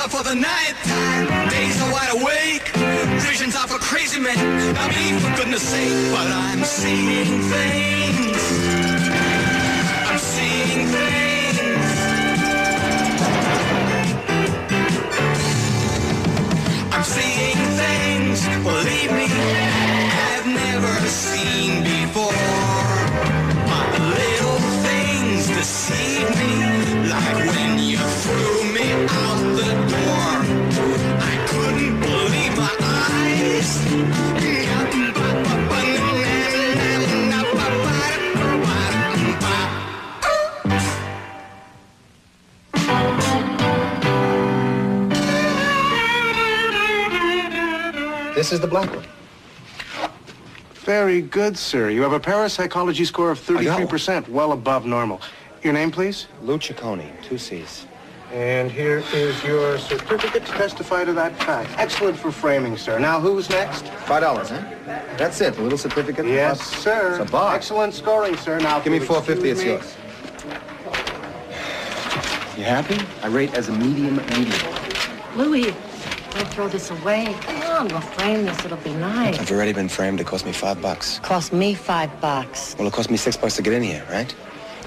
are for the night time, days are wide awake, visions are for crazy men. Not me, for goodness sake, but I'm seeing things. I'm seeing things. I'm seeing things, believe me, I've never seen before. My little things deceive me, like when you threw me out the door. I couldn't believe my eyes. This is the black one. Very good, sir. You have a parapsychology score of 33%, well above normal. Your name, please? Lou Ciccone, 2 C's. And here is your certificate to testify to that fact. Excellent for framing, sir. Now, who's next? $5, huh? That's it, a little certificate? Yes, sir. It's a bar. Excellent scoring, sir. Now, Give me if you'll $4.50, it's excuse me. yours. You happy? I rate as a medium. Louis, don't throw this away. Come on, we'll frame this. It'll be nice. I've already been framed. It cost me $5. Cost me $5. Well, it cost me $6 to get in here, right?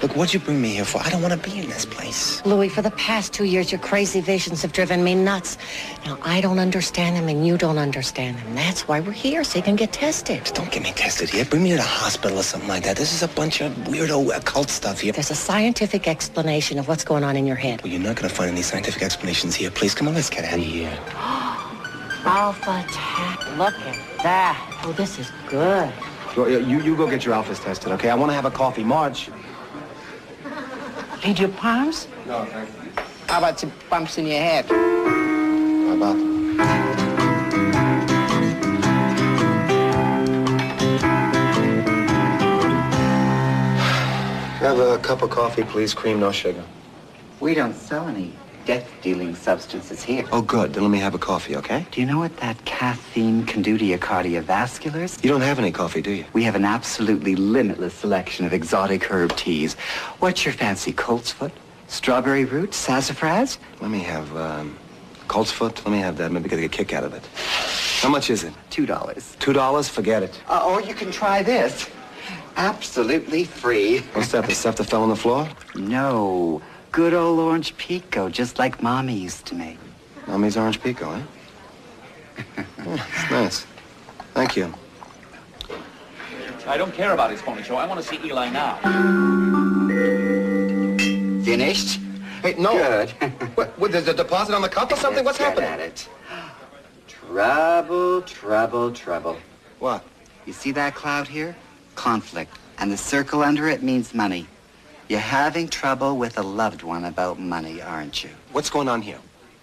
Look, what'd you bring me here for? I don't want to be in this place. Louis, for the past 2 years, your crazy visions have driven me nuts. Now, I don't understand them, and you don't understand them. That's why we're here, so you can get tested. Don't get me tested here. Bring me to the hospital or something like that. This is a bunch of weirdo occult stuff here. There's a scientific explanation of what's going on in your head. Well, you're not going to find any scientific explanations here. Please, come on, let's get out of here. Alpha attack. Look at that. Oh, this is good. You go get your alphas tested, okay? I want to have a coffee. Marge. Need your palms? No, thank you. How about some bumps in your head? How about? Have a cup of coffee, please. Cream, no sugar. We don't sell any death-dealing substances here. Oh, good. Then let me have a coffee, okay? Do you know what that caffeine can do to your cardiovasculars? You don't have any coffee, do you? We have an absolutely limitless selection of exotic herb teas. What's your fancy? Coltsfoot? Strawberry root? Sassafras? Let me have, Coltsfoot. Let me have that. Maybe get a kick out of it. How much is it? $2. $2? Forget it. Or you can try this. Absolutely free. What's that, the stuff that fell on the floor? No. Good old orange pico, just like Mommy used to make. Mommy's orange pico, eh? Yeah, it's nice. Thank you. I don't care about his phony show. I want to see Eli now. Finished? Hey, no. Good. What, there's a deposit on the cup or something? What's Let's happening? get at it. Trouble, trouble, trouble. What? You see that cloud here? Conflict. And the circle under it means money. You're having trouble with a loved one about money, aren't you? What's going on here?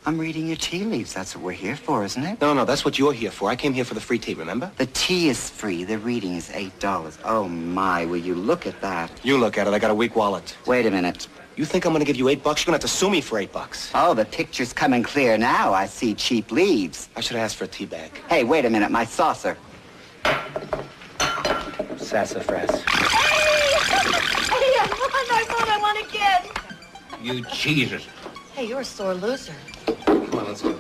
I'm reading your tea leaves. That's what we're here for, isn't it? No, that's what you're here for. I came here for the free tea, remember? The tea is free. The reading is $8. Oh, my. Will you look at that? You look at it. I got a weak wallet. Wait a minute. You think I'm going to give you $8? You're going to have to sue me for $8. Oh, the picture's coming clear now. I see cheap leaves. I should have asked for a tea bag. Hey, wait a minute. My saucer. Sassafras. Hey, I thought I won again. You Jesus. Hey, you're a sore loser. Come on, let's go.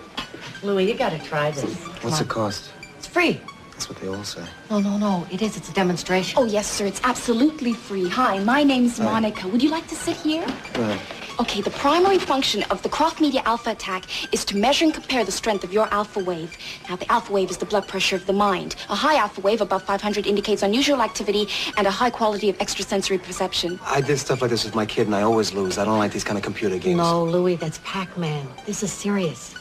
Louis, you gotta try this. What's it cost? It's free. That's what they all say. No, it is. It's a demonstration. Oh, yes, sir. It's absolutely free. Hi, my name's Monica. Would you like to sit here? Right. Okay, the primary function of the Croft Media Alpha Attack is to measure and compare the strength of your alpha wave. Now, the alpha wave is the blood pressure of the mind. A high alpha wave above 500 indicates unusual activity and a high quality of extrasensory perception. I did stuff like this with my kid, and I always lose. I don't like these kind of computer games. No, Louis, that's Pac-Man. This is serious.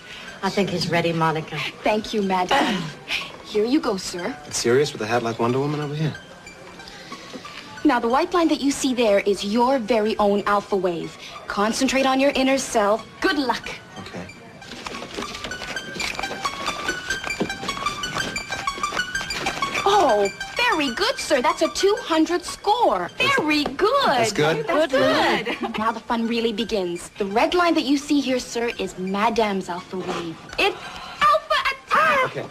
I think he's ready, Monica. Thank you, madam. Here you go, sir. It's serious with a hat like Wonder Woman over here? Now, the white line that you see there is your very own alpha wave. Concentrate on your inner self. Good luck. Okay. Oh, very good, sir. That's a 200 score. Very good. That's good? That's good. Now the fun really begins. The red line that you see here, sir, is Madame's alpha wave. It's alpha attack. Okay.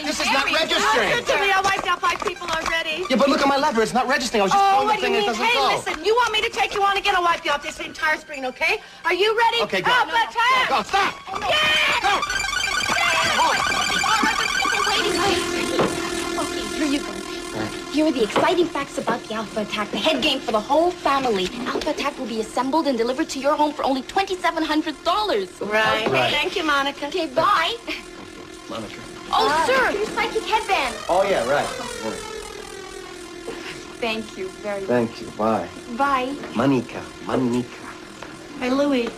This is not registering. Listen to me. I wiped out 5 people already. Yeah, but look at my lever. It's not registering. I was just pulling the thing and it doesn't go. Hey, listen, you want me to take you on again? I'll wipe you off this entire screen, okay? Are you ready? Okay, go. Alpha attack! Go, stop! Yeah! Go! Okay, here you go. Here are the exciting facts about the Alpha Attack, the head game for the whole family. Alpha Attack will be assembled and delivered to your home for only $2,700. Right. Right. Thank you, Monica. Okay, bye. Monica. Oh, sir, your psychic headband. Oh, yeah, right. Thank you very much. Thank you. Bye. Bye. Monica. Hey, Louis,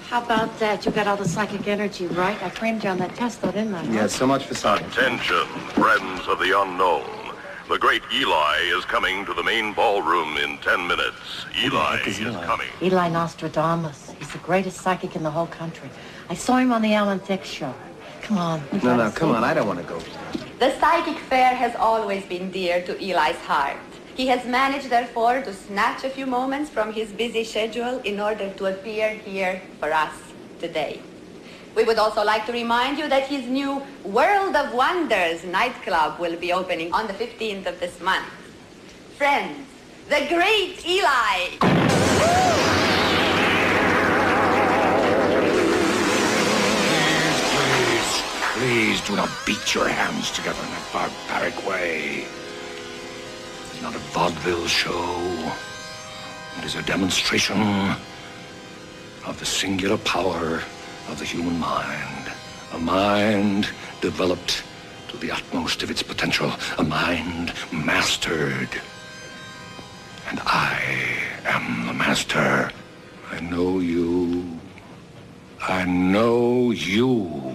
how about that? You got all the psychic energy, right? I trained you on that test, though, didn't I? Yeah, so much for science. Attention, friends of the unknown. The great Eli is coming to the main ballroom in 10 minutes. Eli is coming. Eli Nostradamus. He's the greatest psychic in the whole country. I saw him on the Alan Thicke show. Come on. No, come on. I don't want to go. The psychic fair has always been dear to Eli's heart. He has managed, therefore, to snatch a few moments from his busy schedule in order to appear here for us today. We would also like to remind you that his new World of Wonders nightclub will be opening on the 15th of this month. Friends, the great Eli! Please do not beat your hands together in that barbaric way. It's not a vaudeville show. It is a demonstration of the singular power of the human mind. A mind developed to the utmost of its potential. A mind mastered. And I am the master. I know you. I know you.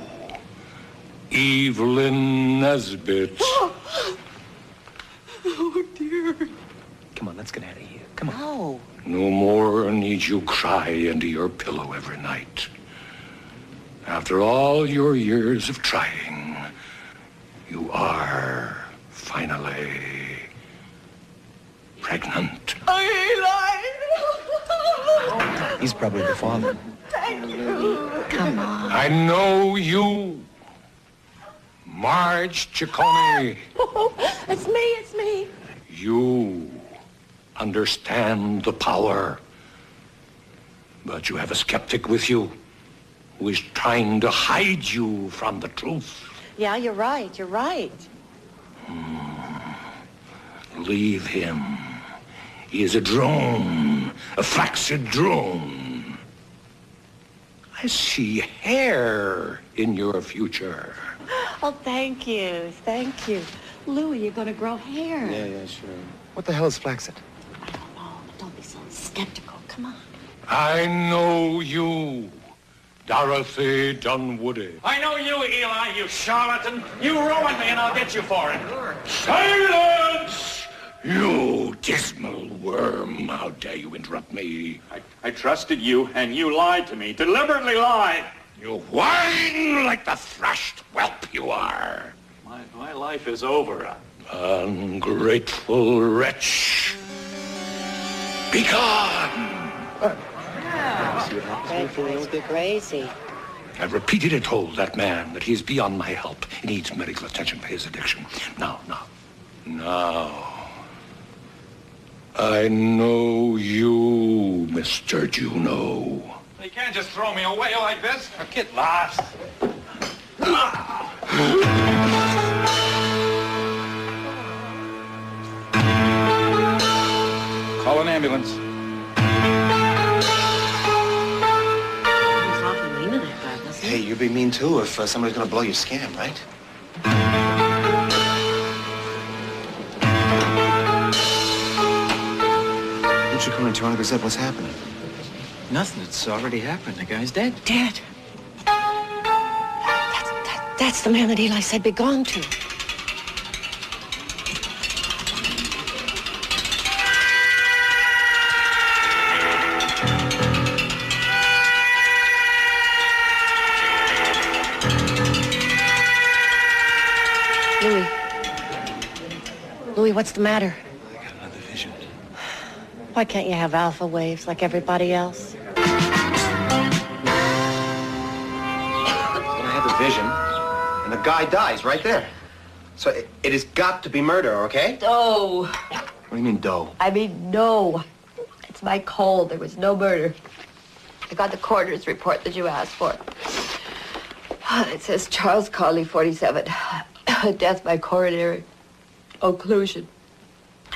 Evelyn Nesbit. Oh, dear. Come on, let's get out of here. Come on. No. No more need you cry into your pillow every night. After all your years of trying, you are finally pregnant. He's probably the father. Thank you. Come on. I know you, Marge Ciccone. Oh, it's me. You understand the power, but you have a skeptic with you who is trying to hide you from the truth. Yeah, you're right. Leave him. He is a drone, a flaccid drone. I see hair in your future. Oh, thank you. Louis, you're going to grow hair. Yeah, sure. What the hell is flaccid? I don't know. Don't be so skeptical. Come on. I know you, Dorothy Dunwoody. I know you, Eli, you charlatan. You ruined me, and I'll get you for it. Silence! You dismal worm. How dare you interrupt me? I trusted you, and you lied to me. Deliberately lied. You whine like the thrashed whelp you are. My life is over. Ungrateful wretch. Be gone! Crazy. I've repeatedly told that man that he is beyond my help. He needs medical attention for his addiction. Now. I know you, Mr. Juno. You can't just throw me away like this. Now get lost. Call an ambulance. He's awfully mean to that guy, wasn't he? Hey, you'd be mean too if somebody's gonna blow your scam, right? Don't you call in Toronto Gazette? What's happening? Nothing. It's already happened. The guy's dead. Dead. That's the man that Eli said be gone to. Louis, what's the matter? I got another vision. Why can't you have alpha waves like everybody else? I have a vision, and the guy dies right there. So it has got to be murder, okay? No. What do you mean, dough? I mean, no. It's my cold. There was no murder. I got the coroner's report that you asked for. It says Charles Conley, 47. Death by coronary occlusion.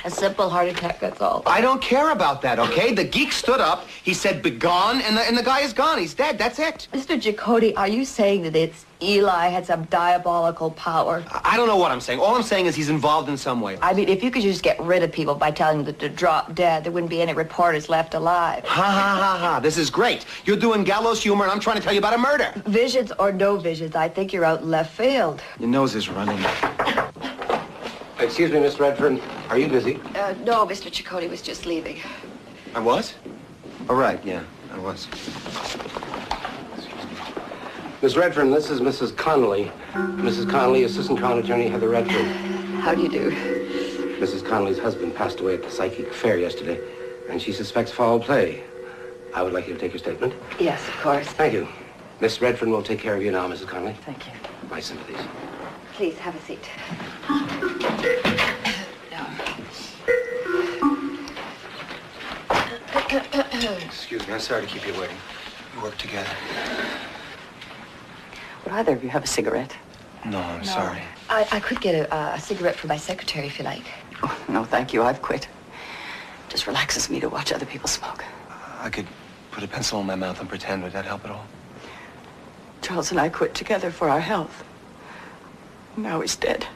A simple heart attack, that's all. I don't care about that, okay? The geek stood up, he said, begone, and the guy is gone. He's dead, that's it. Mr. Giacotti, are you saying that it's Eli had some diabolical power? I don't know what I'm saying. All I'm saying is he's involved in some way. I mean, if you could just get rid of people by telling them to drop dead, there wouldn't be any reporters left alive. Ha, ha, ha, ha. This is great. You're doing gallows humor, and I'm trying to tell you about a murder. Visions or no visions, I think you're out in left field. Your nose is running. Excuse me, Miss Redford. Are you busy? No, Mr. Giacotti was just leaving. I was? Oh, right, yeah, I was. Miss Redford, this is Mrs. Connolly. Mrs. Connolly, Assistant Crown Attorney Heather Redford. How do you do? Mrs. Connolly's husband passed away at the psychic fair yesterday, and she suspects foul play. I would like you to take your statement. Yes, of course. Thank you. Miss Redford will take care of you now, Mrs. Connolly. Thank you. My sympathies. Please, have a seat. Excuse me, I'm sorry to keep you waiting. We work together. Would either of you have a cigarette? No, I'm sorry. I could get a cigarette for my secretary if you like. Oh, no, thank you. I've quit. Just relaxes me to watch other people smoke. I could put a pencil in my mouth and pretend. Would that help at all? Charles and I quit together for our health. Now he's dead.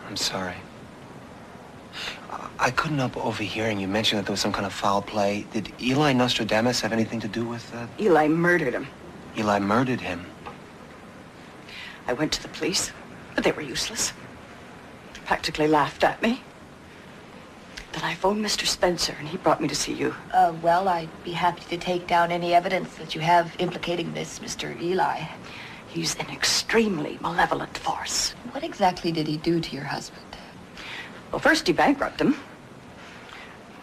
I'm sorry. I couldn't help overhearing you mention that there was some kind of foul play. Did Eli Nostradamus have anything to do with that? Eli murdered him. Eli murdered him. I went to the police, but they were useless. Practically laughed at me. Then I phoned Mr. Spencer, and he brought me to see you. Well, I'd be happy to take down any evidence that you have implicating this Mr. Eli. He's an extremely malevolent force. What exactly did he do to your husband? Well, first he bankrupted him.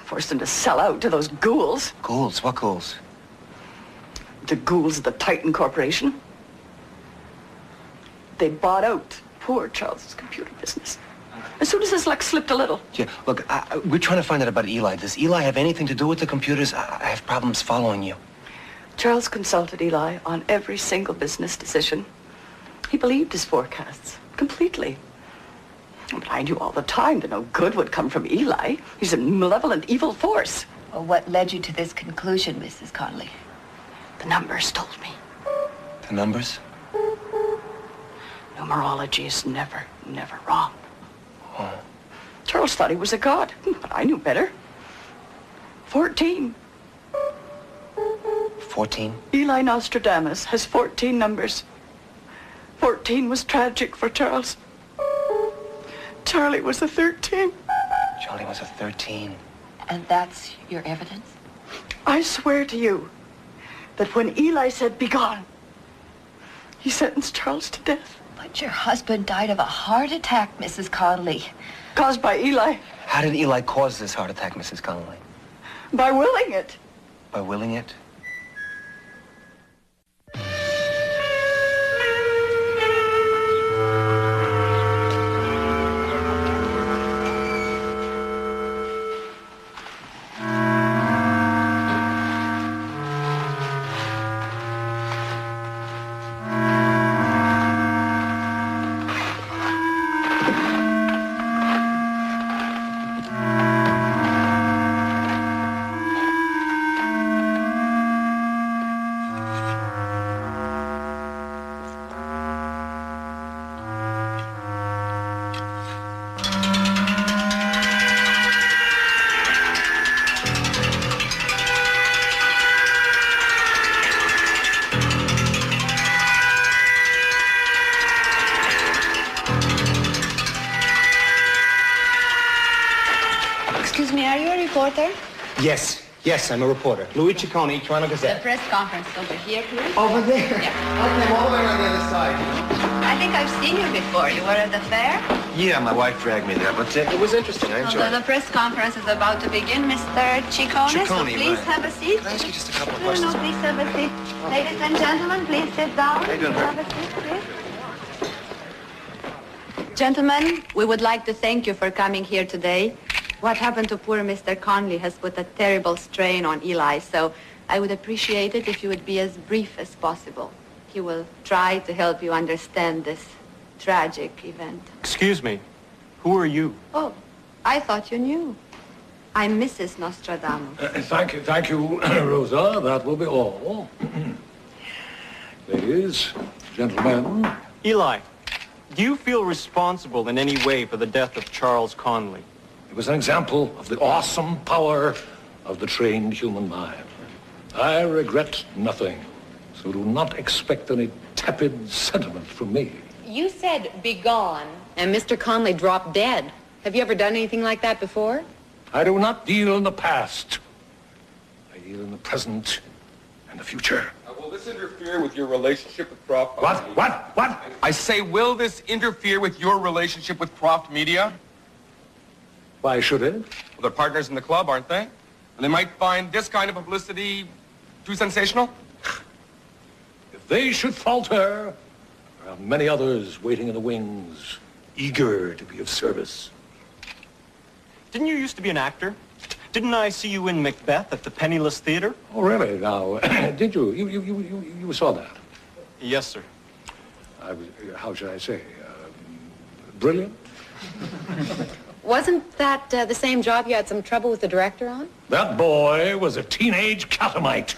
Forced him to sell out to those ghouls. Ghouls? What ghouls? The ghouls of the Titan Corporation. They bought out poor Charles's computer business. As soon as his luck slipped a little. Yeah, look, we're trying to find out about Eli. Does Eli have anything to do with the computers? I have problems following you. Charles consulted Eli on every single business decision. He believed his forecasts completely. But I knew all the time that no good would come from Eli. He's a malevolent, evil force. Well, what led you to this conclusion, Mrs. Connolly? The numbers told me. The numbers? Numerology is never, never wrong. Oh. Charles thought he was a god, but I knew better. 14. 14? Eli Nostradamus has 14 numbers. 14 was tragic for Charles. Charlie was a 13. Charlie was a 13. And that's your evidence? I swear to you that when Eli said, "Be gone," he sentenced Charles to death. But your husband died of a heart attack, Mrs. Connolly. Caused by Eli. How did Eli cause this heart attack, Mrs. Connolly? By willing it. By willing it? Excuse me, are you a reporter? Yes, I'm a reporter. Louis Ciccone, Toronto The Gazette. press conference over here, please. Over there? Yeah. Okay, I'm all the way on the other side. I think I've seen you before. You were at the fair? Yeah, my wife dragged me there, but it was interesting. I enjoyed The it. press conference is about to begin, Mr. Ciccone. So Ciccone, please right. have a seat. Can I ask you just a couple of No, questions? please have a seat. Ladies and gentlemen, please sit down. How you doing, Bert? Have a seat, please. Gentlemen, we would like to thank you for coming here today. What happened to poor Mr. Conley has put a terrible strain on Eli, so I would appreciate it if you would be as brief as possible. He will try to help you understand this tragic event. Excuse me, who are you? Oh, I thought you knew. I'm Mrs. Nostradamus. Thank you, Rosa. That will be all. Ladies, gentlemen. Eli, do you feel responsible in any way for the death of Charles Conley? It was an example of the awesome power of the trained human mind. I regret nothing, so do not expect any tepid sentiment from me. You said be gone, and Mr. Conley dropped dead. Have you ever done anything like that before? I do not deal in the past. I deal in the present and the future. Will this interfere with your relationship with Croft? What? I say, will this interfere with your relationship with Croft Media? Why should it? Well, they're partners in the club, aren't they? And they might find this kind of publicity too sensational? If they should falter, there are many others waiting in the wings, eager to be of service. Didn't you used to be an actor? Didn't I see you in Macbeth at the Penniless Theater? Oh, really? Now, did you? You saw that? Yes, sir. I was, how should I say, brilliant? Wasn't that the same job you had some trouble with the director on? That boy was a teenage catamite.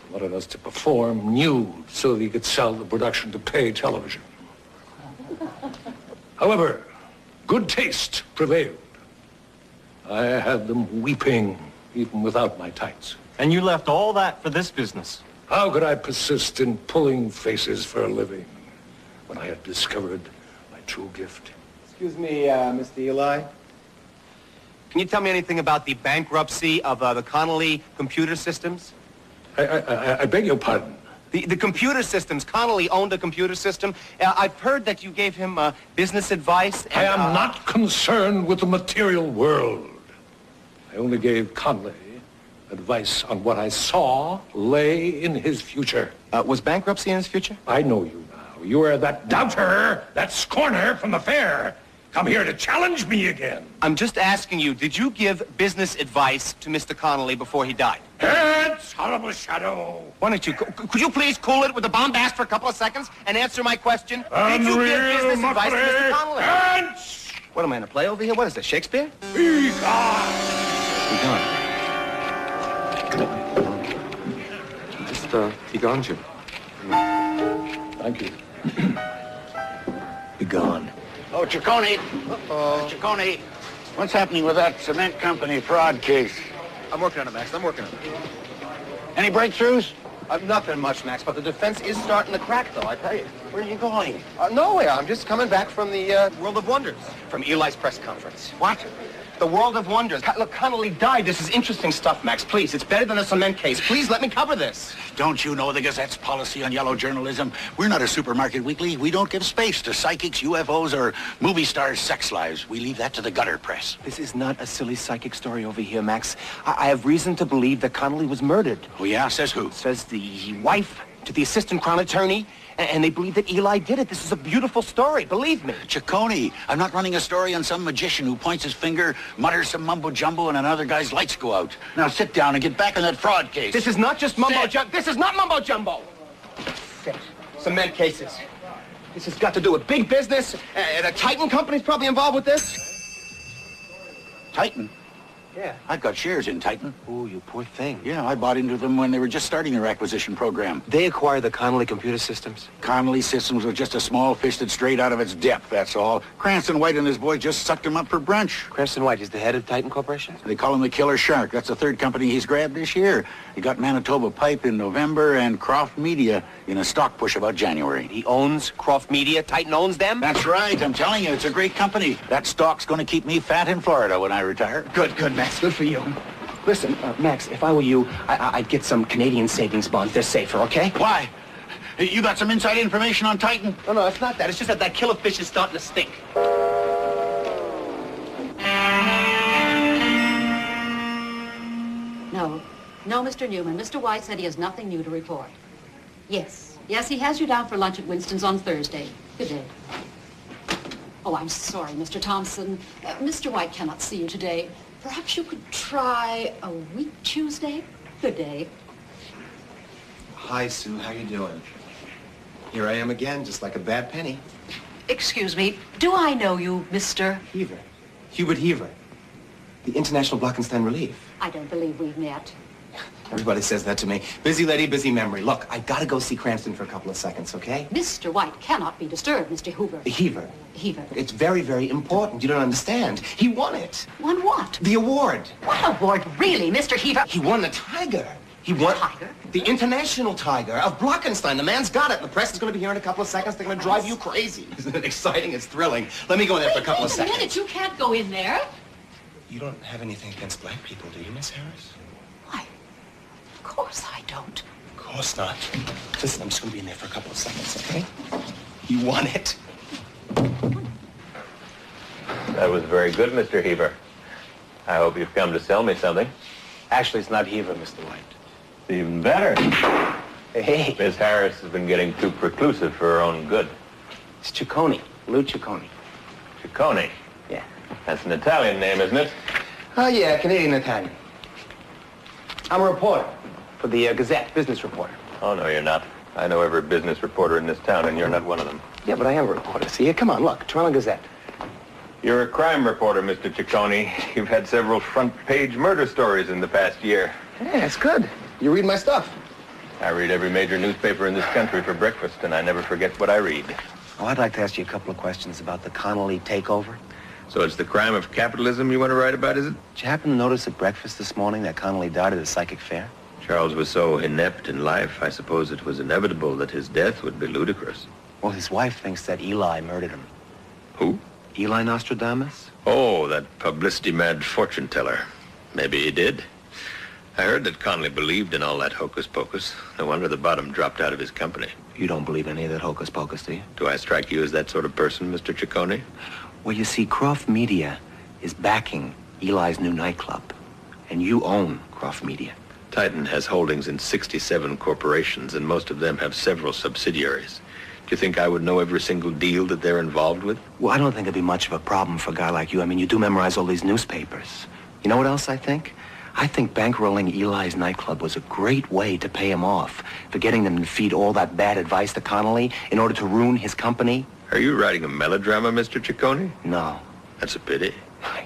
Wanted us to perform nude so that he could sell the production to pay television. However, good taste prevailed. I had them weeping even without my tights. And you left all that for this business? How could I persist in pulling faces for a living when I had discovered my true gift? Excuse me, Mr. Eli. Can you tell me anything about the bankruptcy of the Connolly computer systems? I beg your pardon? The computer systems. Connolly owned a computer system. I've heard that you gave him business advice. And, I am not concerned with the material world. I only gave Conley advice on what I saw lay in his future. Was bankruptcy in his future? I know you now. You are that doubter, that scorner from the fair. Come here to challenge me again. I'm just asking you, did you give business advice to Mr. Connolly before he died? It's horrible shadow. Why don't you, could you please cool it with the bombast for a couple of seconds and answer my question? Did you Unreal give business advice to Mr. Connolly? Hence! What am I in a play over here? What is this, Shakespeare? Be gone! Be gone. Just, be gone, Jim. Thank you. Be gone. Oh, Ciccone. Ciccone, what's happening with that cement company fraud case? I'm working on it, Max. I'm working on it. Any breakthroughs? Nothing much, Max, but the defense is starting to crack, though, I tell you. Where are you going? Nowhere. I'm just coming back from the World of Wonders, from Eli's press conference. What? The World of Wonders. Look, Connolly died. This is interesting stuff, Max. Please, it's better than a cement case. Please let me cover this. Don't you know the Gazette's policy on yellow journalism? We're not a supermarket weekly. We don't give space to psychics, UFOs, or movie stars' sex lives. We leave that to the gutter press. This is not a silly psychic story over here, Max. I have reason to believe that Connolly was murdered. Oh, yeah? Says who? Says the wife to the assistant crown attorney, and they believe that Eli did it. This is a beautiful story, believe me. Ciccone, I'm not running a story on some magician who points his finger, mutters some mumbo-jumbo, and another guy's lights go out. Now sit down and get back on that fraud case. This is not just mumbo-jumbo. This is not mumbo-jumbo. Cement cases. This has got to do with big business. The Titan Company's probably involved with this. Titan? Yeah. I've got shares in Titan. Oh, you poor thing. Yeah, I bought into them when they were just starting their acquisition program. They acquired the Connolly computer systems? Connolly Systems was just a small fish that strayed out of its depth, that's all. Cranston White and his boys just sucked him up for brunch. Cranston White is the head of Titan Corporation? They call him the Killer Shark. That's the third company he's grabbed this year. He got Manitoba Pipe in November and Croft Media in a stock push about January. He owns Croft Media? Titan owns them? That's right. I'm telling you, it's a great company. That stock's going to keep me fat in Florida when I retire. Good, Max. Good for you. Listen, Max, if I were you, I'd get some Canadian savings bonds. They're safer, okay? Why? You got some inside information on Titan? No, it's not that. It's just that killer fish is starting to stink. No, Mr. Newman. Mr. White said he has nothing new to report. Yes, he has you down for lunch at Winston's on Thursday. Good day. Oh, I'm sorry, Mr. Thompson. Mr. White cannot see you today. Perhaps you could try a week Tuesday? Good day. Hi, Sue. How you doing? Here I am again, just like a bad penny. Excuse me, do I know you, Mr.? Heaver. Hubert Heaver. The International Blockenstein Relief. I don't believe we've met. Everybody says that to me. Busy lady, busy memory. Look, I gotta go see Cranston for a couple of seconds, okay? Mr. White cannot be disturbed, Mr. Hoover. Heaver. Heaver. It's very, very important. You don't understand. He won it. Won what? The award. What award, really, Mr. Heaver? He won the Tiger. He won... Tiger? The International Tiger of Blockenstein. The man's got it. The press is going to be here in a couple of seconds. They're going to drive you crazy. Isn't it exciting? It's thrilling. Let me go in there for a couple of seconds. Wait a minute, you can't go in there. You don't have anything against black people, do you, Miss Harris? Why, of course I don't. Of course not. Listen, I'm just going to be in there for a couple of seconds, okay? You won it. That was very good, Mr. Heaver. I hope you've come to sell me something. Actually, it's not Heaver, Mr. White. Even better. Hey. Miss Harris has been getting too preclusive for her own good. It's Ciccone. Lou Ciccone. Ciccone? Yeah. That's an Italian name, isn't it? Oh, yeah, Canadian Italian. I'm a reporter for the Gazette, business reporter. Oh, no, you're not. I know every business reporter in this town, and you're not one of them. Yeah, but I am a reporter. See, come on, look, Toronto Gazette. You're a crime reporter, Mr. Ciccone. You've had several front-page murder stories in the past year. Yeah, it's good. You read my stuff. I read every major newspaper in this country for breakfast, and I never forget what I read. Oh, I'd like to ask you a couple of questions about the Connolly takeover. So it's the crime of capitalism you want to write about, is it? Did you happen to notice at breakfast this morning that Connolly died at a psychic fair? Charles was so inept in life, I suppose it was inevitable that his death would be ludicrous. Well, his wife thinks that Eli murdered him. Who? Eli Nostradamus? Oh, that publicity-mad fortune teller. Maybe he did. I heard that Connolly believed in all that hocus-pocus. No wonder the bottom dropped out of his company. You don't believe any of that hocus-pocus, do you? Do I strike you as that sort of person, Mr. Ciccone? Well, you see, Croft Media is backing Eli's new nightclub. And you own Croft Media. Titan has holdings in 67 corporations, and most of them have several subsidiaries. Do you think I would know every single deal that they're involved with? Well, I don't think it'd be much of a problem for a guy like you. I mean, you do memorize all these newspapers. You know what else I think? I think bankrolling Eli's nightclub was a great way to pay him off for getting them to feed all that bad advice to Connolly in order to ruin his company. Are you writing a melodrama, Mr. Ciccone? No. That's a pity.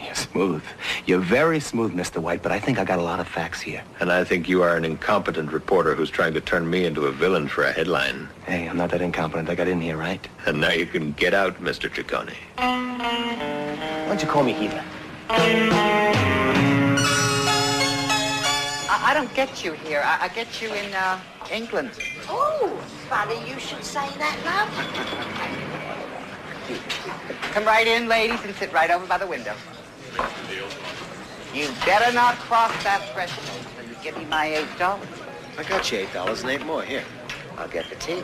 You're smooth. You're very smooth, Mr. White, but I think I got a lot of facts here. And I think you are an incompetent reporter who's trying to turn me into a villain for a headline. Hey, I'm not that incompetent. I got in here, right? And now you can get out, Mr. Ciccone. Why don't you call me Heaver? I don't get you here. I get you in England. Oh, funny you should say that, love. Come right in, ladies, and sit right over by the window. You better not cross that threshold till you give me my $8. I got you $8 and 8 more. Here. I'll get the tea.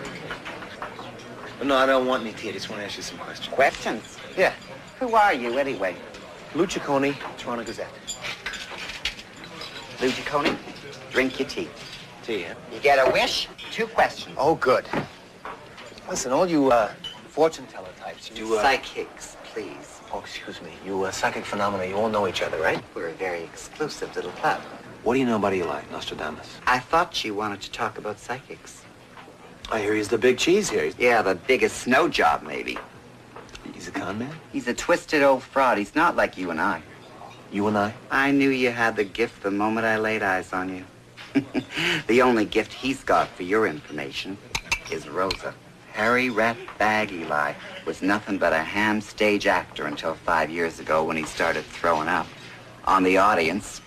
No, I don't want any tea. I just want to ask you some questions. Questions? Yeah. Who are you, anyway? Lou Ciccone, Toronto Gazette. Lou Ciccone, drink your tea. Tea, huh? You get a wish, 2 questions. Oh, good. Listen, all you fortune teller types, you Psychics, please. Oh, excuse me. You psychic phenomena, you all know each other, right? We're a very exclusive little club. What do you know about Eli Nostradamus? I thought you wanted to talk about psychics. I hear he's the big cheese here. Yeah, the biggest snow job, maybe. He's a con man? He's a twisted old fraud. He's not like you and I. You and I? I knew you had the gift the moment I laid eyes on you. The only gift he's got for your information is Rosa. Harry Ratbag Eli was nothing but a ham stage actor until 5 years ago when he started throwing up on the audience.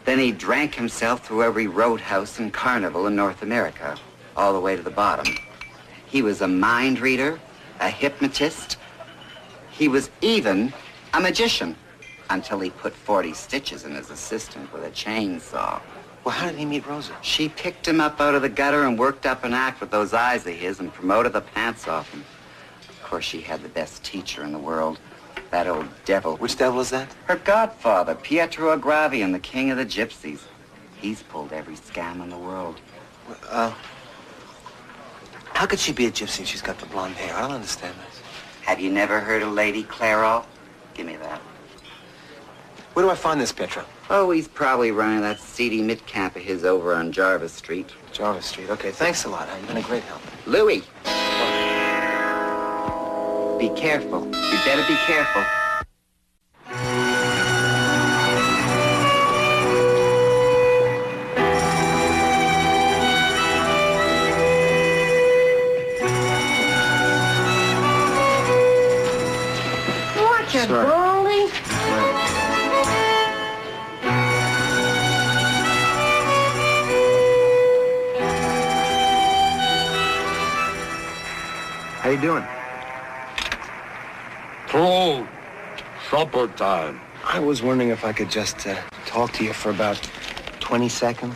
Then he drank himself through every roadhouse and carnival in North America, all the way to the bottom. He was a mind reader, a hypnotist. He was even a magician until he put 40 stitches in his assistant with a chainsaw. Well, how did he meet Rosa? She picked him up out of the gutter and worked up an act with those eyes of his and promoted the pants off him. Of course, she had the best teacher in the world, that old devil. Which devil is that? Her godfather, Pietro Agravian, the king of the gypsies. He's pulled every scam in the world. How could she be a gypsy if she's got the blonde hair? I don't understand this. Have you never heard of Lady Clairol? Give me that. Where do I find this Pietro? Oh, he's probably running that seedy mid-camp of his over on Jarvis Street. Jarvis Street. Okay, thanks a lot. You've been a great help. Louis! Be careful. You better be careful. Watch it, Baldy. How you doing? Hello. Supper time. I was wondering if I could just talk to you for about 20 seconds.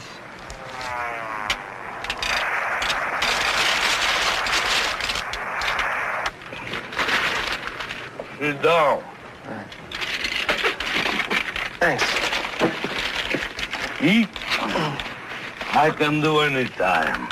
Sit down. Thanks. Eat? I can do any time.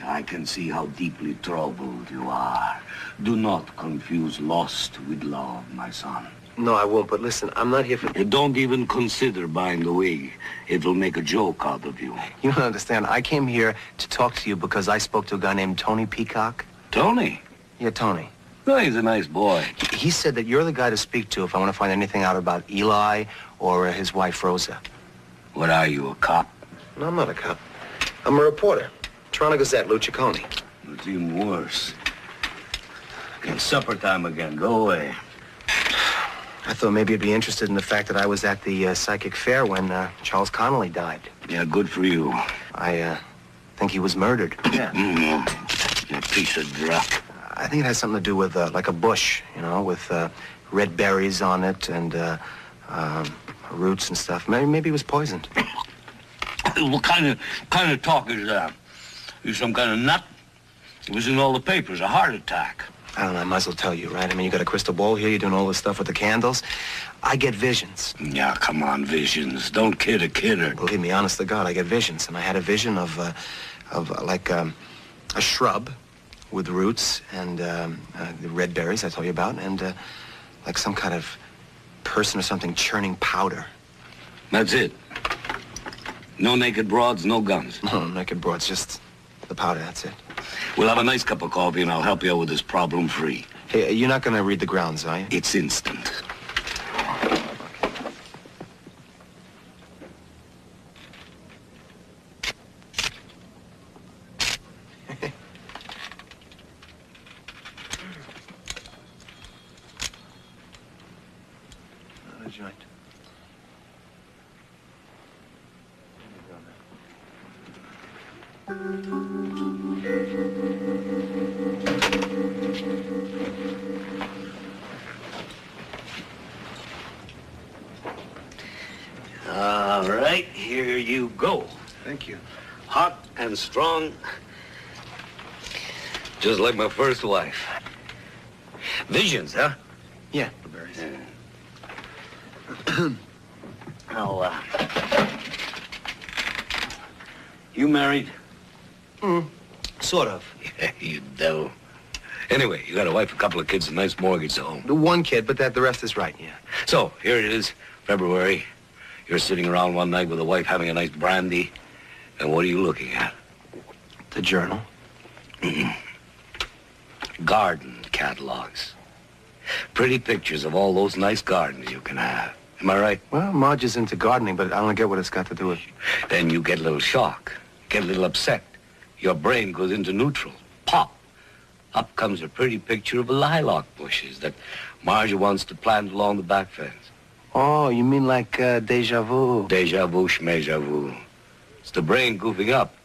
I can see how deeply troubled you are. Do not confuse lust with love, my son. No, I won't, but listen, I'm not here for... You don't even consider buying the wig. It will make a joke out of you. You don't understand. I came here to talk to you because I spoke to a guy named Tony Peacock. Tony? Yeah, Tony. No, he's a nice boy. He said that you're the guy to speak to if I want to find anything out about Eli or his wife, Rosa. What are you, a cop? No, I'm not a cop. I'm a reporter. Toronto Gazette, Lou Ciccone. It's even worse. It's supper time again. Go away. I thought maybe you'd be interested in the fact that I was at the psychic fair when Charles Connolly died. Yeah, good for you. I think he was murdered. Yeah. A piece of druck. I think it has something to do with like a bush, you know, with red berries on it and roots and stuff. Maybe he was poisoned. What kind of talk is that? You some kind of nut? It was in all the papers, a heart attack. I don't know, I might as well tell you, right? I mean, you got a crystal ball here, you're doing all this stuff with the candles. I get visions. Yeah, come on, visions. Don't kid a kidder. Believe me, honest to God, I get visions. And I had a vision of like a shrub with roots and the red berries I told you about, and like some kind of person or something churning powder. That's it. No naked broads, no guns. No naked broads, just the powder, that's it. We'll have a nice cup of coffee and I'll help you out with this problem free. Hey, you're not going to read the grounds, are you? It's instant. Another joint. All right, here you go. Thank you. Hot and strong. Just like my first wife. Visions, huh? Yeah, the berries. Now, you married? Sort of. Yeah, you devil. Anyway, you got a wife, a couple of kids, a nice mortgage at home. The one kid, but the rest is right, yeah. So, here it is, February. You're sitting around one night with a wife having a nice brandy. And what are you looking at? The journal. Garden catalogs. Pretty pictures of all those nice gardens you can have. Am I right? Well, Marge is into gardening, but I don't get what it's got to do with... Then you get a little shock, get a little upset. Your brain goes into neutral. Pop. Up comes a pretty picture of lilac bushes that Marge wants to plant along the back fence. Oh, you mean like deja vu? Deja vu, schmeja vu. It's the brain goofing up.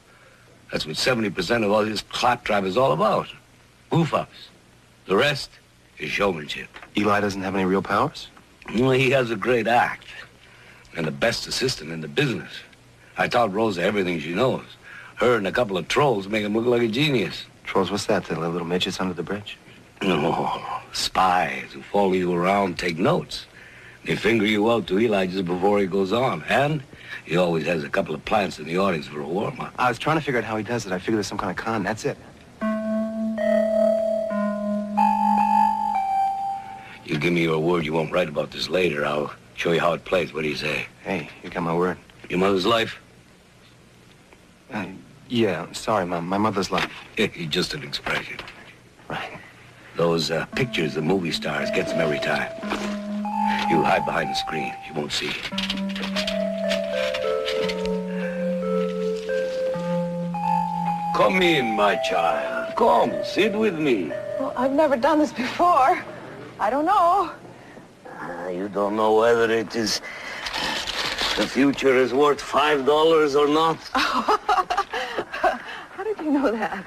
That's what 70% of all this claptrap is all about. Goof-ups. The rest is showmanship. Eli doesn't have any real powers? Well, he has a great act. And the best assistant in the business. I taught Rosa everything she knows. Her and a couple of trolls make him look like a genius. Trolls, what's that? The little midgets under the bridge? No, spies who follow you around, take notes. They finger you out to Eli just before he goes on. And he always has a couple of plants in the audience for a warm-up. I was trying to figure out how he does it. I figured there's some kind of con. That's it. You give me your word you won't write about this later. I'll show you how it plays. What do you say? Hey, you got my word. Your mother's life? Yeah, sorry, Mom. My mother's life. Just an expression. Right. Those pictures of movie stars gets them every time. You hide behind the screen. You won't see. Come in, my child. Come, sit with me. Well, I've never done this before. I don't know. You don't know whether it is... the future is worth $5 or not? How did you know that?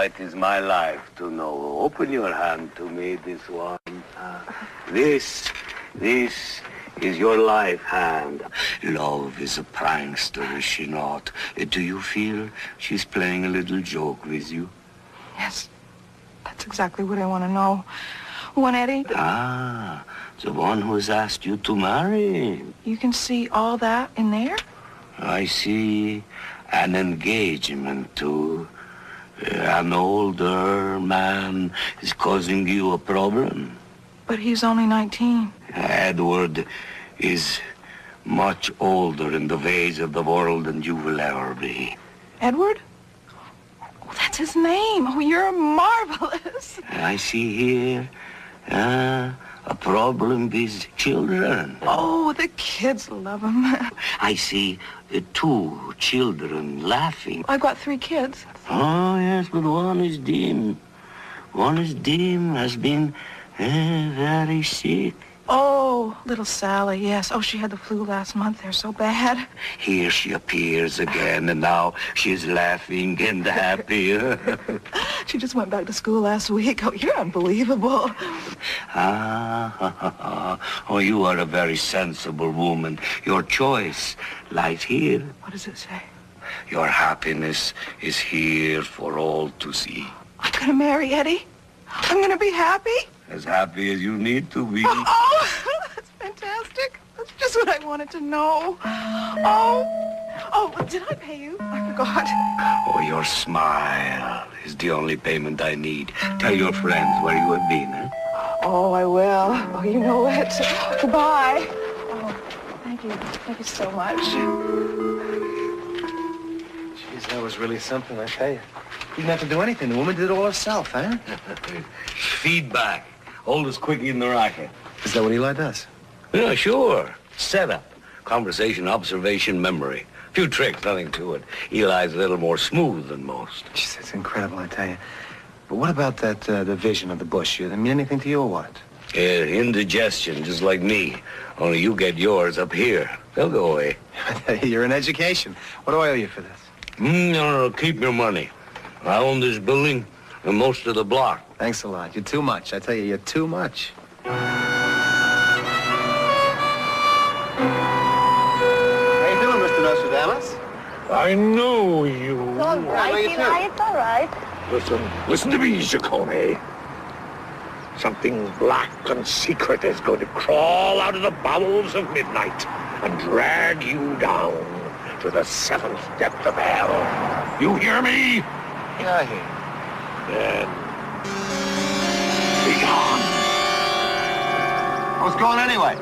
It is my life to know. Open your hand to me, this one. This is your life hand. Love is a prankster, is she not? Do you feel she's playing a little joke with you? Yes. That's exactly what I want to know. One, Eddie? The one who's asked you to marry. You can see all that in there? I see an engagement to an older man is causing you a problem. But he's only 19. Edward is much older in the ways of the world than you will ever be. Edward? Oh, that's his name. Oh, you're marvelous. I see here a problem with children. Oh, the kids love him. I see 2 children laughing. I've got 3 kids. Oh, yes, but one is dim. One is dim, has been very sick. Oh, little Sally, yes. Oh, she had the flu last month. They're so bad. Here she appears again, and now she's laughing and happy. She just went back to school last week. Oh, you're unbelievable. Oh, you are a very sensible woman. Your choice lies here. What does it say? Your happiness is here for all to see. I'm gonna marry Eddie. I'm gonna be happy. As happy as you need to be. Oh, that's fantastic. That's just what I wanted to know. Oh, did I pay you? I forgot. Oh, your smile is the only payment I need. Tell your friends where you have been, eh? Oh, I will. Oh, you know it. Goodbye. Oh, thank you. Thank you so much. Jeez, that was really something, I tell you. You didn't have to do anything. The woman did it all herself, huh? Feedback. Oldest quickie in the racket. Is that what Eli does? Yeah, sure. Setup. Conversation, observation, memory. Few tricks, nothing to it. Eli's a little more smooth than most. Jeez, it's incredible, I tell you. But what about that division of the bush? Does it mean anything to you or what? Indigestion, just like me. Only you get yours up here. They'll go away. You're in education. What do I owe you for this? No, keep your money. I own this building and most of the block. Thanks a lot. You're too much. I tell you, you're too much. How you doing, Mr. Nostradamus? I know you. It's all right, Eli. It's all right. Listen to me, Ciccone. Something black and secret is going to crawl out of the bowels of midnight and drag you down to the 7th depth of hell. You hear me? Yeah, I hear you. Then be gone. I was going anyway.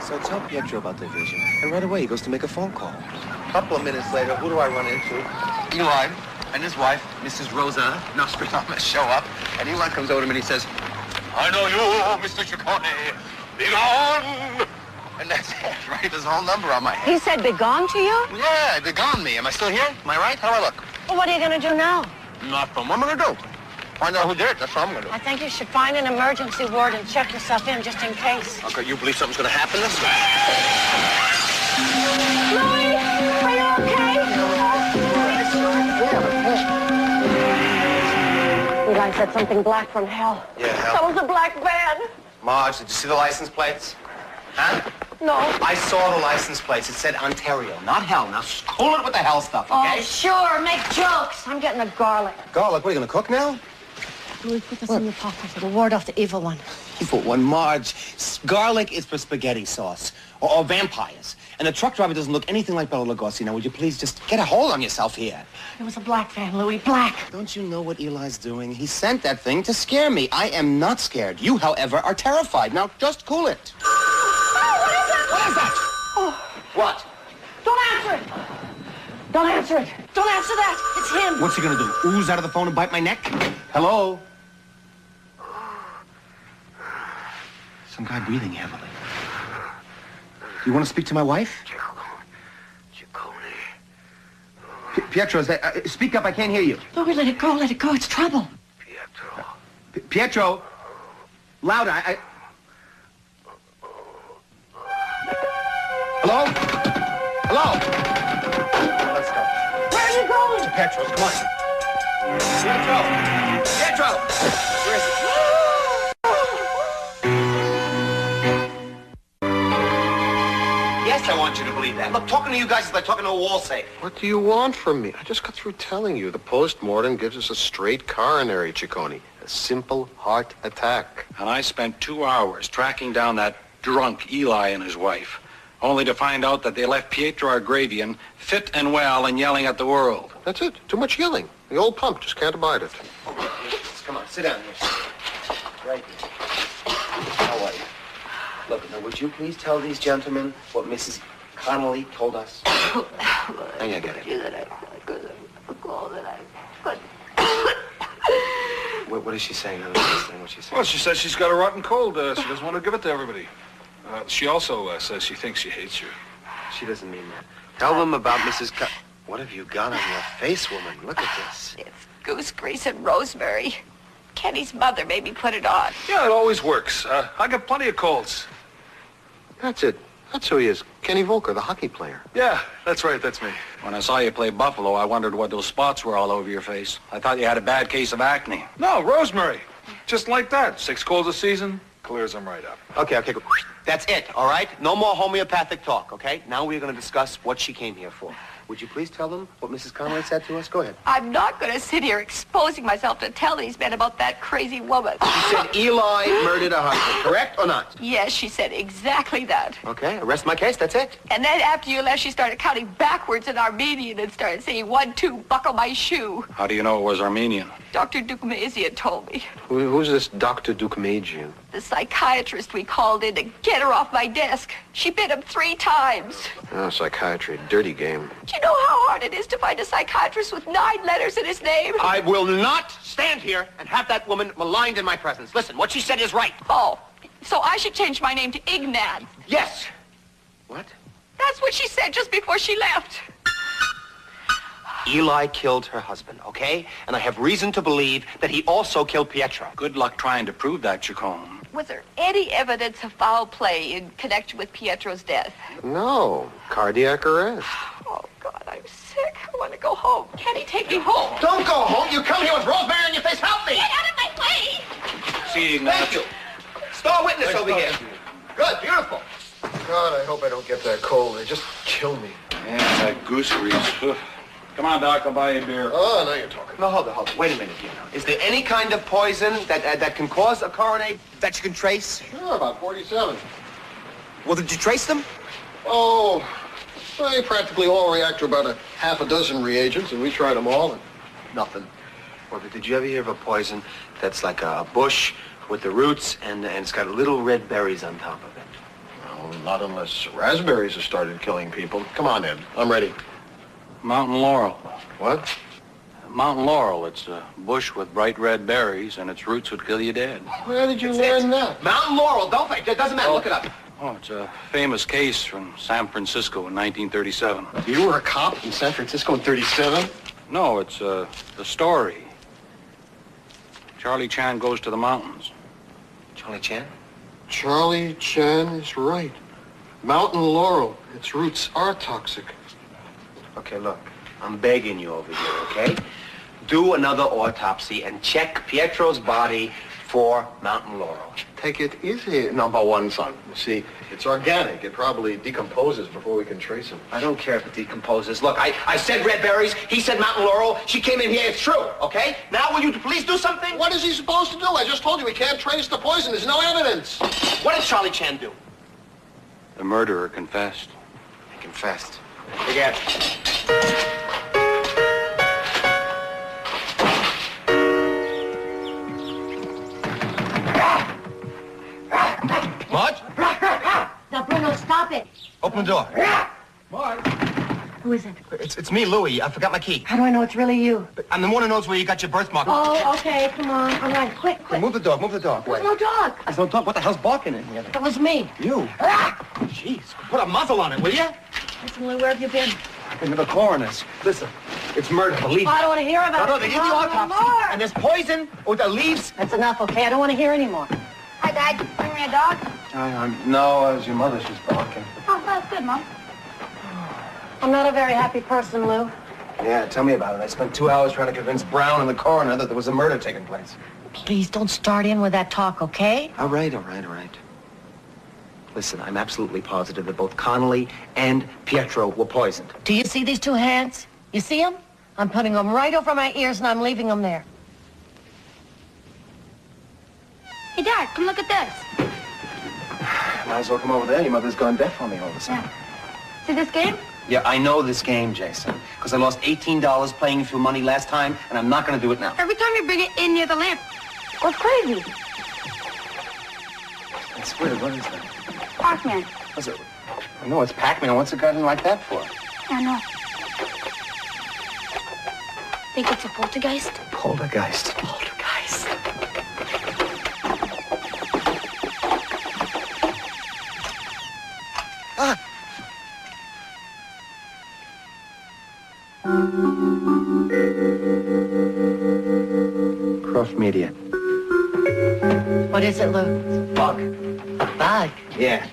So tell Pietro about the vision. And right away, he goes to make a phone call. A couple of minutes later, who do I run into? Eli and his wife, Mrs. Rosa Nostradamus, show up. And Eli comes over to me and he says, I know you, Mr. Ciccone. Be gone. And that's it, right? There's a whole number on my head. He said begone to you? Yeah, be gone me. Am I still here? Am I right? How do I look? Well, what are you going to do now? Nothing. What am I going to do? Find out who did it. That's what I'm going to do. I think you should find an emergency ward and check yourself in just in case. Okay, you believe something's going to happen this way? Louie, are you okay? Eli said something black from hell. Yeah, hell. That was a black van. Marge, did you see the license plates? Huh? No. I saw the license plates. It said Ontario, not hell. Now, cool it with the hell stuff, okay? Oh, sure. Make jokes. I'm getting a garlic. Garlic, what, are you going to cook now? Louis, put this in your pocket. It'll ward off the evil one. Evil one, Marge. Garlic is for spaghetti sauce or vampires. And the truck driver doesn't look anything like Bela Lugosi. Now, would you please just get a hold on yourself here? It was a black van, Louis, black. Don't you know what Eli's doing? He sent that thing to scare me. I am not scared. You, however, are terrified. Now, just cool it. Oh, What is that? Oh, What? don't answer it. Don't answer it. Don't answer that. It's him. What's he gonna do? Ooze out of the phone and bite my neck? Hello? Some guy breathing heavily. You want to speak to my wife? Pietro, is that, speak up, I can't hear you. Louis, let it go, it's trouble. Pietro, louder, Hello? Hello? Let's go. Where are you going? To Pietro's, come on. Pietro! Where is he? Yes, I want you to believe that. Look, talking to you guys is like talking to a wall safe. What do you want from me? I just got through telling you. The post-mortem gives us a straight coronary, Ciccone. A simple heart attack. And I spent 2 hours tracking down that drunk Eli and his wife, only to find out that they left Pietro Argravian fit and well and yelling at the world. That's it. Too much yelling. The old pump just can't abide it. Come on, sit down here. Right here. How are you? Look, now, would you please tell these gentlemen what Mrs. Connolly told us? And you get it. What is she saying? I don't understand what she's saying. Well, she says she's got a rotten cold. She doesn't want to give it to everybody. She also says she thinks she hates you. She doesn't mean that. Tell them about Mrs. What have you got on your face, woman? Look at this. It's goose grease and rosemary. Kenny's mother made me put it on. Yeah, it always works. I got plenty of colds. That's it. That's who he is. Kenny Volker, the hockey player. Yeah, that's right. That's me. When I saw you play Buffalo, I wondered what those spots were all over your face. I thought you had a bad case of acne. No, rosemary. Just like that. 6 colds a season, clears them right up. Okay, good. That's it, all right? No more homeopathic talk, okay? Now we're going to discuss what she came here for. Would you please tell them what Mrs. Connolly said to us? Go ahead. I'm not going to sit here exposing myself to tell these men about that crazy woman. She said Eli murdered her husband, correct or not? Yes, she said exactly that. Okay, arrest my case, that's it. And then after you left, she started counting backwards in Armenian and started saying, 1, 2, buckle my shoe. How do you know it was Armenian? Dr. Dukmazian told me. Who's this Dr. Dukmazian? The psychiatrist we called in to get her off my desk. She bit him 3 times. Oh, psychiatry, dirty game. Do you know how hard it is to find a psychiatrist with 9 letters in his name? I will not stand here and have that woman maligned in my presence. Listen, what she said is right. Oh, so I should change my name to Ignan. Yes. What? That's what she said just before she left. Eli killed her husband, okay? And I have reason to believe that he also killed Pietro. Good luck trying to prove that, Chacon. Was there any evidence of foul play in connection with Pietro's death? No. Cardiac arrest. Oh, God, I'm sick. I want to go home. Can he take me home? Don't go home. You come here with rosemary on your face. Help me. Get out of my way. See you, Ignace. Thank you. Star witness over here. Good, beautiful. God, I hope I don't get that cold. They just kill me. Yeah, that goose grease. Come on, Doc, I'll buy you a beer. Oh, now you're talking. No, hold on. Wait a minute here now. Is there any kind of poison that can cause a coronary that you can trace? Sure, about 47. Well, did you trace them? Oh, they practically all react to about a half a dozen reagents, and we tried them all, and nothing. Well, did you ever hear of a poison that's like a bush with the roots and it's got little red berries on top of it? Well, not unless raspberries have started killing people. Come on, Ed. I'm ready. Mountain laurel. What? Mountain laurel. It's a bush with bright red berries, and its roots would kill you dead. Where did you learn that? Mountain laurel. Don't fake. It doesn't matter. Look it up. Oh, it's a famous case from San Francisco in 1937. You were a cop in San Francisco in 37? No, it's the story. Charlie Chan goes to the mountains. Charlie Chan? Charlie Chan is right. Mountain laurel. Its roots are toxic. Okay, look, I'm begging you over here, okay? Do another autopsy and check Pietro's body for mountain laurel. take it easy, number one, son. You see, it's organic. It probably decomposes before we can trace him. I don't care if it decomposes. Look, I said red berries. He said mountain laurel. She came in here. It's true, okay? Now, will you please do something? What is he supposed to do? I just told you we can't trace the poison. There's no evidence. What did Charlie Chan do? The murderer confessed. He confessed. Forget it. Marge? Now, Bruno, stop it. Open the door. Marge. Who is it? It's me, Louie. I forgot my key. How do I know it's really you? I'm the one who knows where you got your birthmark. Oh, okay, come on. All right, quick. Hey, move the dog. Move the dog. There's no dog. There's no dog. What the hell's barking in here? That was me. You? Jeez. Put a muzzle on it, will you? Listen, Lou, where have you been? Into the coroner's. Listen, it's murder, believe me. I don't want to hear about it. No, they did the autopsy. And there's poison with the leaves. That's enough, okay? I don't want to hear anymore. Hi, Dad. Bring me a dog? No, it was your mother. She's barking. Oh, that's good, Mom. I'm not a very happy person, Lou. Yeah, tell me about it. I spent 2 hours trying to convince Brown and the coroner that there was a murder taking place. Please don't start in with that talk, okay? All right. Listen, I'm absolutely positive that both Connolly and Pietro were poisoned. Do you see these two hands? You see them? I'm putting them right over my ears and I'm leaving them there. Hey, Dad, come look at this. Might as well come over there. Your mother's gone deaf on me all of a sudden. See this game? Yeah, I know this game, Jason, because I lost $18 playing you for money last time, and I'm not going to do it now. Every time you bring it in near the lamp, it goes crazy. That's weird. What is that? Pac-Man. What's it? I know it's Pac-Man. What's it got in like that for? I know. Think it's a poltergeist? Poltergeist. Ah! Croft Media. What is it, Lou? Bug. A bug? Yeah.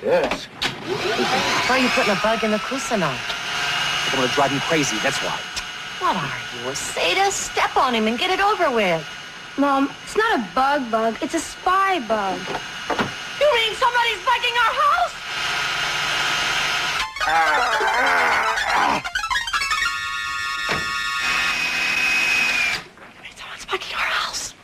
Yes. Why are you putting a bug in the Kusano? I'm going to drive you crazy, that's why. What are you, a sadist? Step on him and get it over with. Mom, it's not a bug, it's a spy bug. You mean somebody's bugging our house? Someone's bugging our house.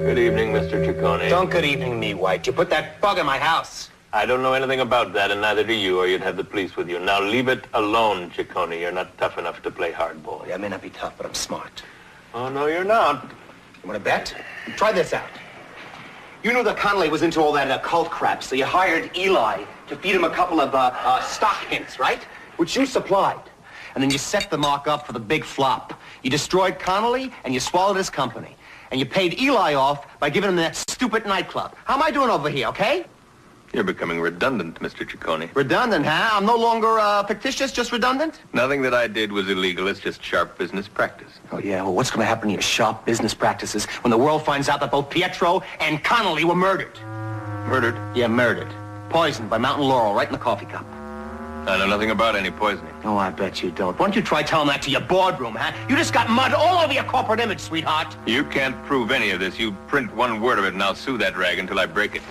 Good evening, Mr. Ciccone. Don't good evening me, White. You put that bug in my house. I don't know anything about that, and neither do you, or you'd have the police with you. Now leave it alone, Ciccone. You're not tough enough to play hardball. Yeah, I may not be tough, but I'm smart. Oh, no, you're not. You want to bet? Try this out. You knew that Connolly was into all that occult crap, so you hired Eli to feed him a couple of stock hints, right? Which you supplied. And then you set the mark up for the big flop. You destroyed Connolly, and you swallowed his company. And you paid Eli off by giving him that stupid nightclub. How am I doing over here, okay? You're becoming redundant, Mr. Ciccone. Redundant, huh? I'm no longer fictitious, just redundant? Nothing that I did was illegal. It's just sharp business practice. Oh, yeah? Well, what's going to happen to your sharp business practices when the world finds out that both Pietro and Connolly were murdered? Murdered? Yeah, murdered. Poisoned by mountain laurel right in the coffee cup. I know nothing about any poisoning. Oh, I bet you don't. Why don't you try telling that to your boardroom, huh? You just got mud all over your corporate image, sweetheart. You can't prove any of this. You print one word of it, and I'll sue that rag until I break it.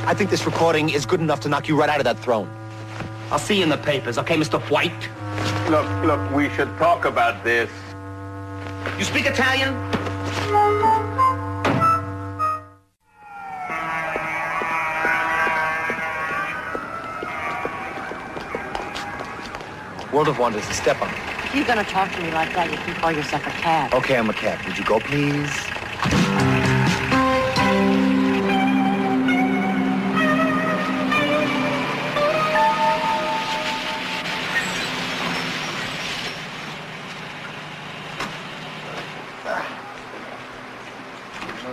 I think this recording is good enough to knock you right out of that throne. I'll see you in the papers, okay, Mr. White? Look, we should talk about this. You speak Italian? World of Wonders, a step on. If you're gonna talk to me like that, you can call yourself a cat. Okay, I'm a cat. Would you go, please?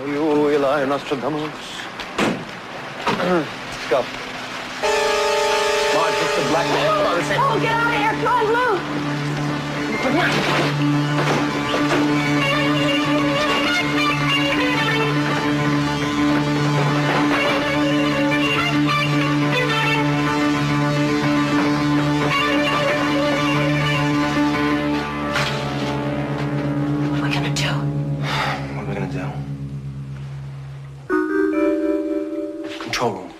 You, Eli, Nostradamus. Let's go. Marge, it's the black man. Oh, get out of here! Come on, Lou!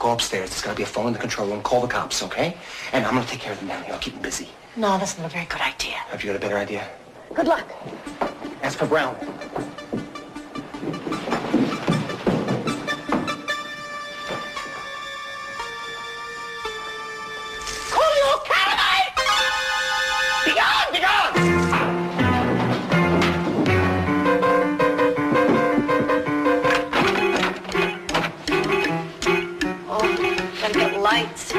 Go upstairs. There's got to be a phone in the control room. Call the cops, okay? And I'm going to take care of them down here. I'll keep them busy. No, that's not a very good idea. Have you got a better idea? Good luck. Ask for Brown. Lights.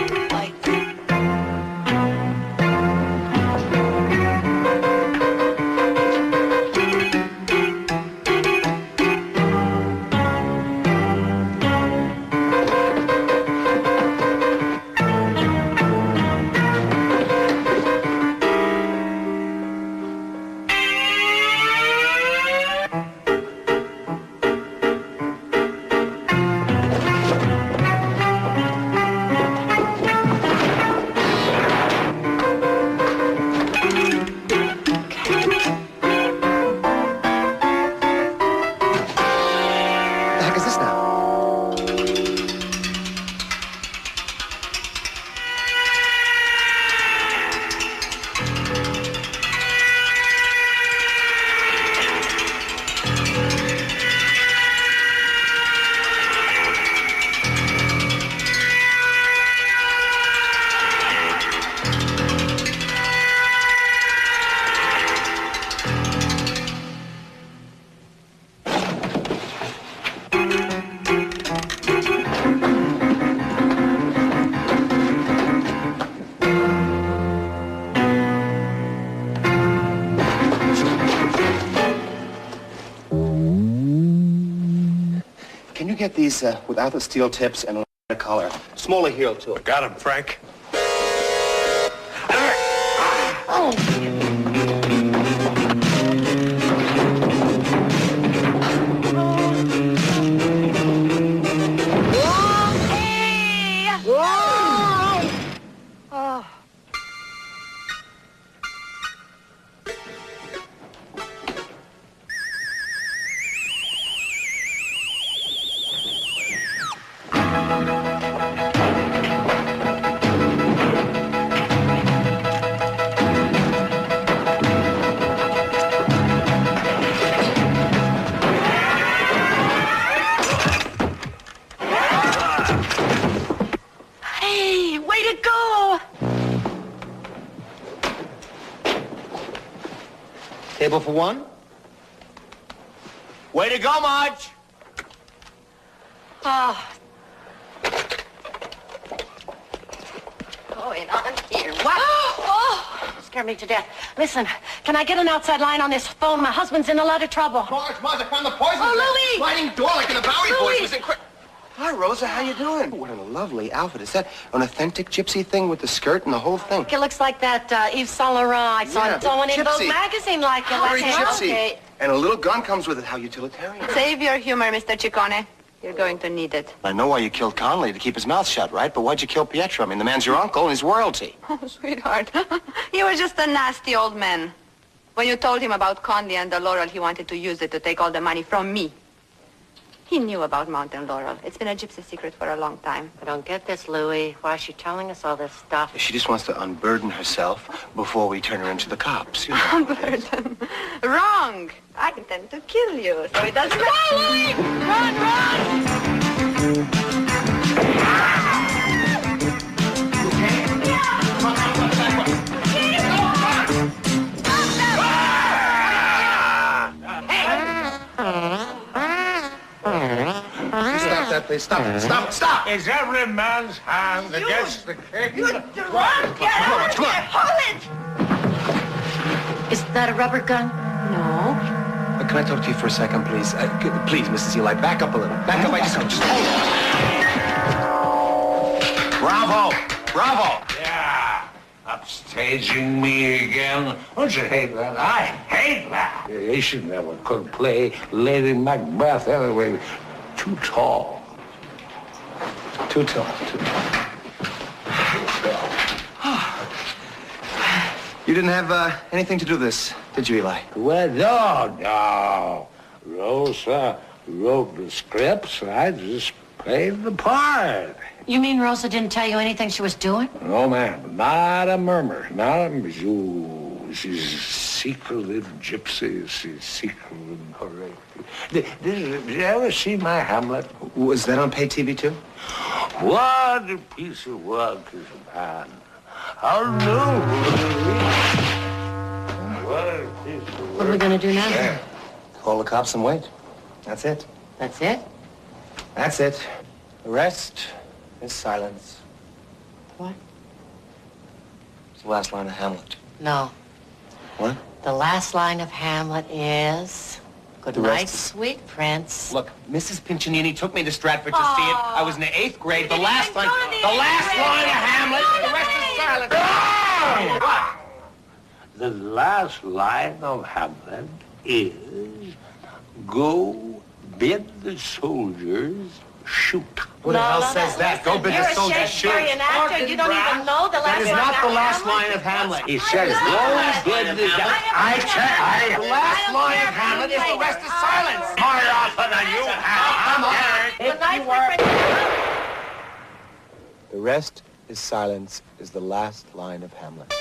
Can you get these without the steel tips and a collar? Smaller heel, too. Got him, Frank. Table for one? Way to go, Marge! Oh. Going on here. What? Oh, scared me to death. Listen, can I get an outside line on this phone? My husband's in a lot of trouble. Marge, I found the poison. Oh, Louis! Sliding door like in a Bowery voice was incredible. Hi, Rosa. How you doing? What a lovely outfit. Is that an authentic gypsy thing with the skirt and the whole thing? It looks like that Yves Saint Laurent. I saw someone in Vogue magazine like it. Very gypsy. Okay. And a little gun comes with it. How utilitarian. Save your humor, Mr. Ciccone. You're going to need it. I know why you killed Conley, to keep his mouth shut, right? But why'd you kill Pietro? I mean, the man's your uncle and he's royalty. Oh, sweetheart. He was just a nasty old man. When you told him about Conley and the Laurel, he wanted to use it to take all the money from me. He knew about Mountain Laurel. It's been a gypsy secret for a long time. I don't get this, Louis. Why is she telling us all this stuff? She just wants to unburden herself before we turn her into the cops, you know. Unburden? Wrong! I intend to kill you, so it doesn't matter. Louis! Run, run! Stop that, please. Stop it. Stop it. Stop! Is every man's hand against the king? Run! Get out! Come on! Hold it! Is that a rubber gun? No. Can I talk to you for a second, please? Please, Mrs. Eli, back up a little. Back up. I just hold on. Bravo! Bravo! Yeah. Upstaging me again. Don't you hate that? I hate that. She never could play Lady Macbeth anyway. Too tall. Too tall. Too tall. You didn't have anything to do with this, did you, Eli? Well, no. Rosa wrote the scripts, and I just Played the part. You mean Rosa didn't tell you anything she was doing? No, ma'am. Not a murmur. Not a... She's a secretive gypsy. She's secretive. Did you ever see my Hamlet? Was that on pay TV, too? What a piece of work is a man. How new. What a piece of work. What are we going to do now? Call the cops and wait. That's it. That's it? That's it. The rest is silence. What? It's the last line of Hamlet. No. What? The last line of Hamlet is... Good night, sweet prince. Look, Mrs. Pincinini took me to Stratford to see it. I was in the 8th grade. The last line of Hamlet. The rest is silence. The last line of Hamlet is, go bid the soldiers shoot. Who the hell says that? Go bid the soldiers shoot. You're a Shakespearean actor. You don't even know the last line of Hamlet. That is not the last line of Hamlet. He says, go bid the... The last line of Hamlet is the rest is silence. More often than you have. Come on. Good night, sweet prince. The rest is silence is the last line of Hamlet.